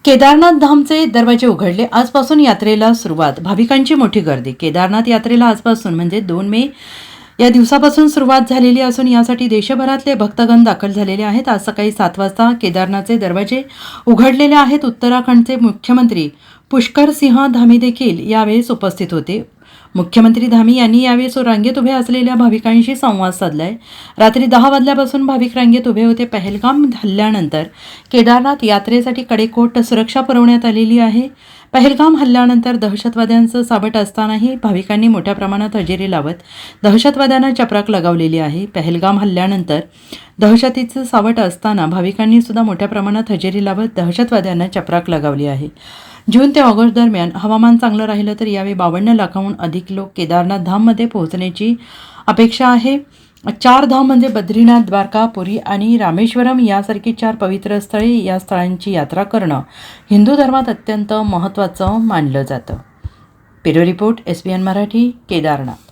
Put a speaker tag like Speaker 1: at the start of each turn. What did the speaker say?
Speaker 1: केदारनाथ धामचे दरवाजे उघडले. आजपासून यात्रेला सुरुवात. भाविकांची मोठी गर्दी. केदारनाथ यात्रेला आजपासून म्हणजे 2 मे या दिवसापासून सुरुवात झालेली असून यासाठी देशभरातले भक्तगण दाखल झालेले आहेत. आज सकाळी 7 वाजता केदारनाथचे दरवाजे उघडलेले आहेत. उत्तराखंडचे मुख्यमंत्री पुष्कर सिंह धामी देखील यावेळेस उपस्थित होते. मुख्यमंत्री धामी यांनी यावेळेस रांगेत उभे असलेल्या भाविकांशी संवाद साधलाय. रात्री 10 वाजल्यापासून भाविक रांगेत उभे होते. पहलगाम हल्ल्यानंतर केदारनाथ यात्रेसाठी कडेकोट सुरक्षा पुरवण्यात आलेली आहे. पहलगाम हल्ल्यानंतर दहशतवाद्यांचं सावट असतानाही भाविकांनी मोठ्या प्रमाणात हजेरी लावत दहशतवाद्यांना चपराक लगावलेली आहे. पहलगाम हल्ल्यानंतर दहशतीचं सावट असताना भाविकांनी सुद्धा मोठ्या प्रमाणात हजेरी लावत दहशतवाद्यांना चपराक लगावली आहे. जून ते ऑगस्ट दरम्यान हवामान चांगलं राहिलं तर यावेळी 52 लाखाहून अधिक लोक केदारनाथ धाममध्ये पोहोचण्याची अपेक्षा आहे. 4 धाम म्हणजे बद्रीनाथ, द्वारका, पुरी आणि रामेश्वरम यासारखी 4 पवित्र स्थळे. या स्थळांची यात्रा करणं हिंदू धर्मात अत्यंत महत्त्वाचं मानलं जातं. Bureau report, SBN Marathi, Kedarnath.